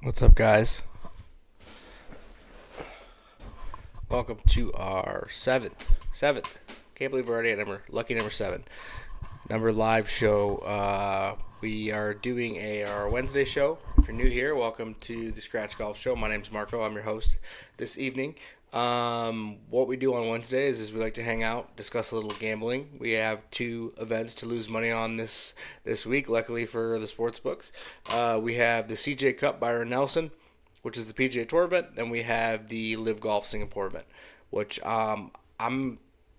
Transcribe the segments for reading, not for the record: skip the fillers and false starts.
What's up, guys? Welcome to our seventh. Can't believe we're already at lucky number 7 live show. We are doing our Wednesday show. If you're new here, welcome to the Scratch Golf Show. My name's Marco. I'm your host this evening. What we do on Wednesdays is we like to hang out, discuss a little gambling. We have 2 events to lose money on this week. Luckily for the sports books, we have the CJ Cup Byron Nelson, which is the PGA Tour event. Then we have the LIV Golf Singapore event, which I'm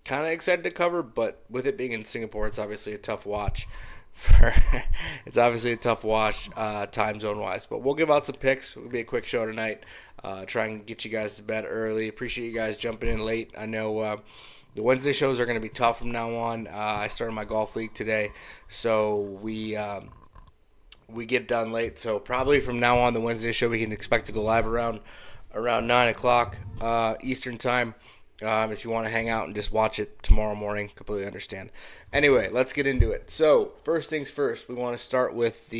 kind of excited to cover. But with it being in Singapore, it's obviously a tough watch. Time zone wise. But we'll give out some picks. It'll be a quick show tonight. Try and get you guys to bed early. Appreciate you guys jumping in late. I know the Wednesday shows are going to be tough from now on. I started my golf league today, so we get done late. So probably from now on, the Wednesday show we can expect to go live around 9 o'clock Eastern time. If you want to hang out and just watch it tomorrow morning, completely understand. Anyway, let's get into it. So, first things first, we want to start with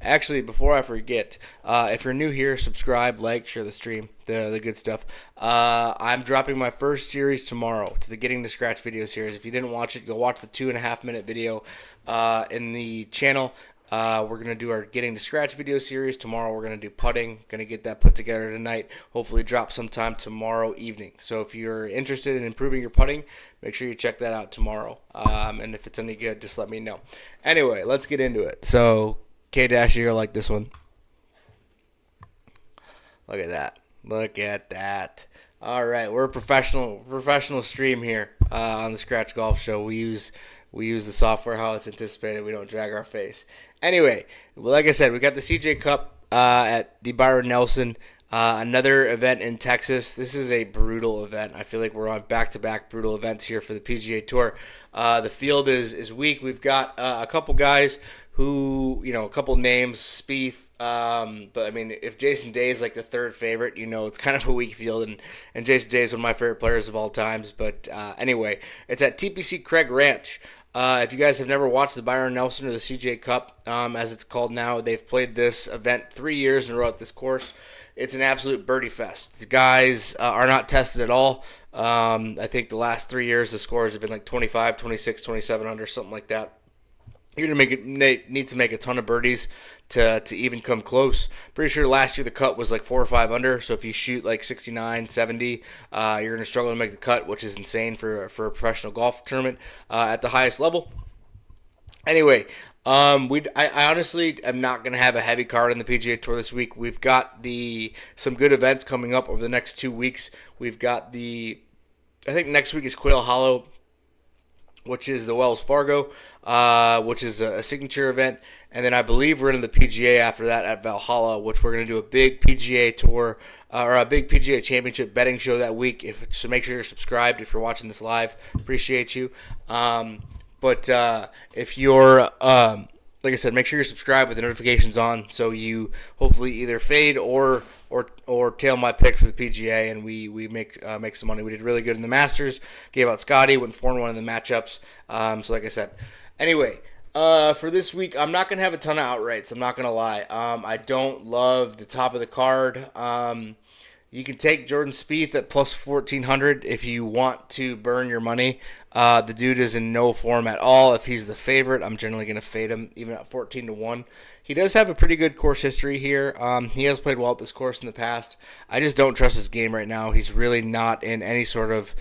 actually, before I forget, if you're new here, subscribe, like, share the stream, the good stuff. I'm dropping my first series tomorrow, to the Getting to Scratch video series. If you didn't watch it, go watch the 2.5-minute video in the channel. We're going to do our Getting to Scratch video series. Tomorrow we're going to do putting. Going to get that put together tonight. Hopefully drop sometime tomorrow evening. So if you're interested in improving your putting, make sure you check that out tomorrow. And if it's any good, just let me know. Anyway, let's get into it. So, K-Dash, you're like this one. Look at that. All right, we're a professional stream here on the Scratch Golf Show. We use the software how it's anticipated. We don't drag our face. Anyway, like I said, we got the CJ Cup at the Byron Nelson. Another event in Texas. This is a brutal event. I feel like we're on back-to-back brutal events here for the PGA Tour. The field is weak. We've got a couple guys who, a couple names, Spieth. But I mean, if Jason Day is like the third favorite, it's kind of a weak field, and Jason Day is one of my favorite players of all times. But anyway, it's at TPC Craig Ranch. If you guys have never watched the Byron Nelson or the CJ Cup, as it's called now, they've played this event 3 years in a row at this course. It's an absolute birdie fest. The guys are not tested at all. I think the last 3 years the scores have been like 25, 26, 27 under, something like that. You're going to need to make a ton of birdies to even come close. Pretty sure last year the cut was like 4 or 5 under, so if you shoot like 69, 70, you're going to struggle to make the cut, which is insane for a professional golf tournament at the highest level. Anyway, I honestly am not going to have a heavy card on the PGA Tour this week. We've got some good events coming up over the next 2 weeks. We've got I think next week is Quail Hollow, which is the Wells Fargo, which is a signature event. And then I believe we're into the PGA after that at Valhalla, which we're going to do a big PGA Tour or a big PGA Championship betting show that week. So make sure you're subscribed if you're watching this live. Appreciate you. But if you're, like I said, make sure you're subscribed with the notifications on, so you hopefully either fade or tail my pick for the PGA, and we make some money. We did really good in the Masters. Gave out Scotty, went 4-1 in the matchups. So like I said, anyway. For this week, I'm not going to have a ton of outrights. I'm not going to lie. I don't love the top of the card. You can take Jordan Spieth at plus 1,400 if you want to burn your money. The dude is in no form at all. If he's the favorite, I'm generally going to fade him, even at 14-1. He does have a pretty good course history here. He has played well at this course in the past. I just don't trust his game right now. He's really not in any sort of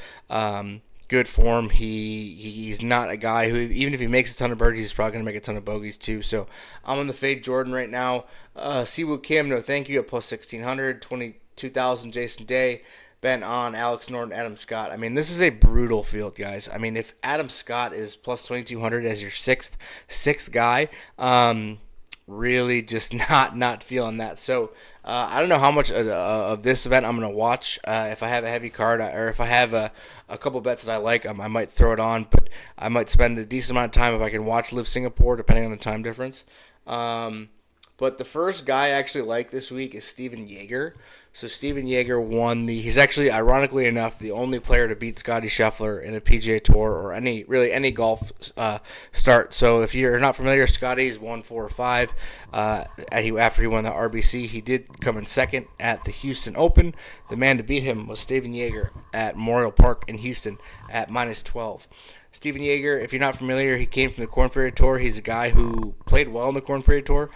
good form. He's not a guy who, even if he makes a ton of birdies, he's probably going to make a ton of bogeys too. So I'm on the fade Jordan right now. Siwoo Kim, no thank you, at plus 1,600. 22,000 Jason Day. Ben on, Alex Norton, Adam Scott. I mean, this is a brutal field, guys. I mean, if Adam Scott is plus 2,200 as your sixth guy, really just not feeling that. So I don't know how much of this event I'm going to watch. If I have a heavy card or if I have a couple bets that I like, I might throw it on. But I might spend a decent amount of time if I can watch LIV Singapore, depending on the time difference. But the first guy I actually like this week is Steven Yeager. So Steven Yeager won he's actually, ironically enough, the only player to beat Scotty Scheffler in a PGA Tour or any golf start. So if you're not familiar, Scotty's won 4 or 5. After he won the RBC, he did come in second at the Houston Open. The man to beat him was Steven Yeager at Memorial Park in Houston at -12. Steven Yeager, if you're not familiar, he came from the Korn Ferry Tour. He's a guy who played well in the Korn Ferry Tour.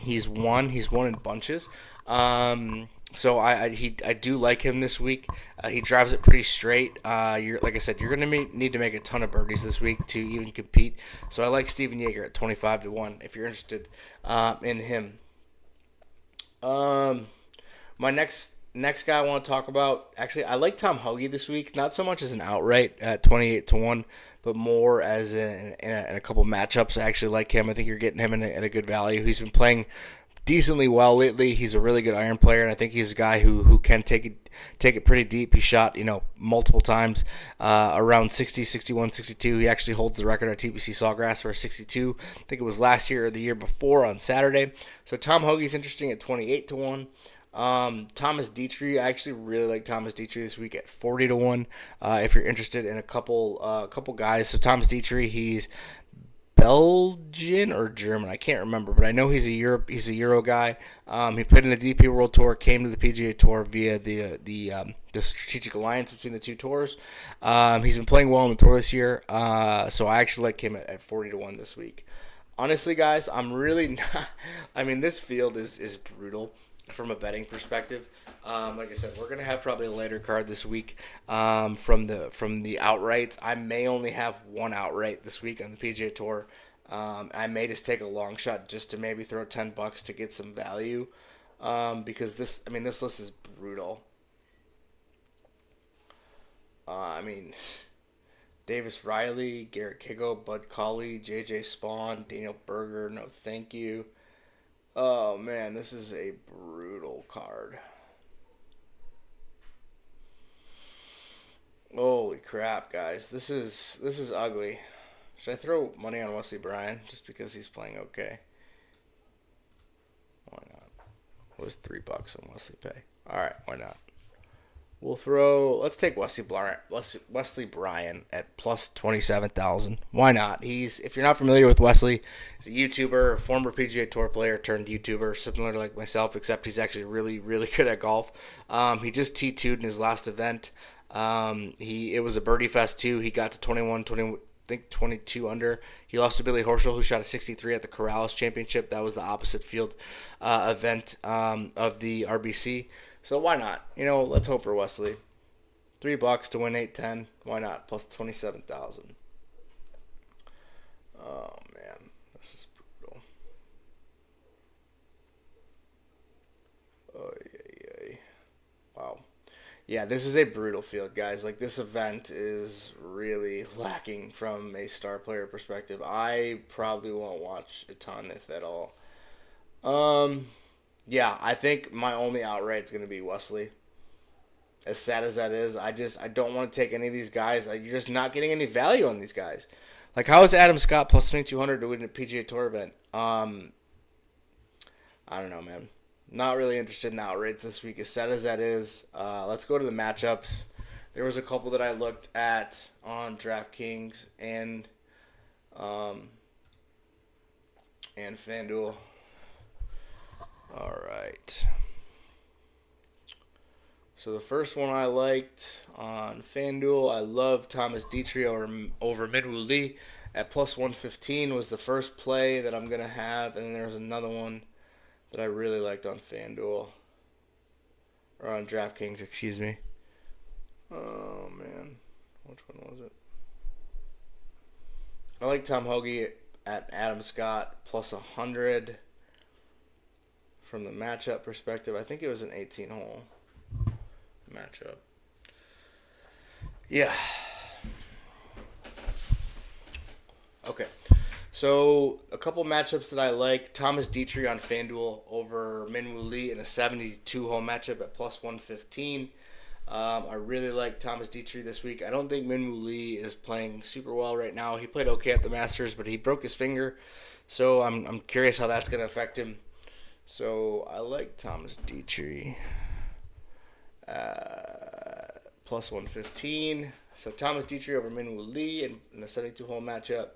He's won in bunches. So I do like him this week. He drives it pretty straight. Like I said, you're going to need to make a ton of birdies this week to even compete. So I like Steven Yeager at 25-1 if you're interested in him. My next guy I want to talk about, actually, I like Tom Hoge this week. Not so much as an outright at 28-1, but more as in a couple matchups. I actually like him. I think you're getting him in a good value. He's been playing decently well lately. He's a really good iron player, and I think he's a guy who can take it pretty deep. He shot, multiple times around 60, 61, 62. He actually holds the record at TPC Sawgrass for a 62. I think it was last year or the year before on Saturday. So Tom Hoge's interesting at 28-1. Thomas Dietrich, I actually really like Thomas Dietrich this week at 40-1. If you're interested in a couple guys, so Thomas Dietrich, he's Belgian or German, I can't remember, but I know he's a Euro guy. He played in the DP World Tour, came to the PGA Tour via the strategic alliance between the two tours. He's been playing well on the tour this year, so I actually like him at 40-1 this week. Honestly, guys, I'm really not. I mean, this field is brutal from a betting perspective. Like I said, we're gonna have probably a later card this week from the outrights. I may only have one outright this week on the PGA Tour. I may just take a long shot just to maybe throw $10 to get some value because this list is brutal. Davis Riley, Garrett Kiggo, Bud Cauley, J.J. Spawn, Daniel Berger, no thank you. Oh, man, this is a brutal card. Holy crap, guys. This is ugly. Should I throw money on Wesley Bryan just because he's playing okay? Why not? It was $3 on Wesley Pay. All right, why not? Let's take Wesley Bryan at plus 27,000. Why not? If you're not familiar with Wesley, he's a YouTuber, a former PGA Tour player turned YouTuber, similar to like myself, except he's actually really, really good at golf. He just T2'd in his last event. It was a birdie fest too. He got to 22 under. He lost to Billy Horschel, who shot a 63 at the Corrales Championship. That was the opposite field event of the RBC. So why not? Let's hope for Wesley. $3 to win 810. Why not? Plus 27,000. Oh man, this is brutal. Oh yeah. Wow. Yeah, this is a brutal field, guys. Like, this event is really lacking from a star player perspective. I probably won't watch a ton, if at all. Yeah, I think my only outright is going to be Wesley. As sad as that is, I don't want to take any of these guys. You're just not getting any value on these guys. Like, how is Adam Scott plus 2,200 to win a PGA Tour event? I don't know, man. Not really interested in the outrights this week, as sad as that is. Let's go to the matchups. There was a couple that I looked at on DraftKings and FanDuel. All right. So the first one I liked on FanDuel, I love Thomas Dietrich over Minwoo Lee at plus 115 was the first play that I'm going to have. And then there's another one that I really liked on FanDuel. Or on DraftKings, excuse me. Oh, man. Which one was it? I like Tom Hoge at Adam Scott plus 100. From the matchup perspective, I think it was an 18-hole matchup. Yeah. Okay. So, a couple matchups that I like. Thomas Dietrich on FanDuel over Minwoo Lee in a 72-hole matchup at plus 115. I really like Thomas Dietrich this week. I don't think Minwoo Lee is playing super well right now. He played okay at the Masters, but he broke his finger. So I'm curious how that's going to affect him. So I like Thomas Dietrich. Plus 115. So Thomas Dietrich over Minwoo Lee in the 72-hole matchup.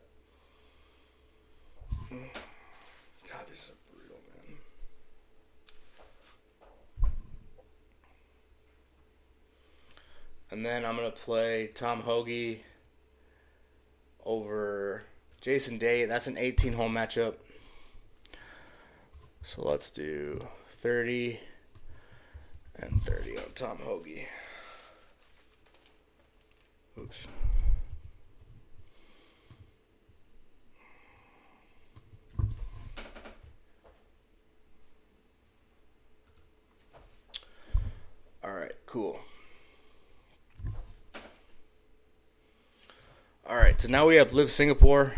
God, this is brutal, man. And then I'm going to play Tom Hoagie over Jason Day. That's an 18-hole matchup. So let's do 30 and 30 on Tom Hoagie. Oops. All right, cool. All right, so now we have LIV Singapore.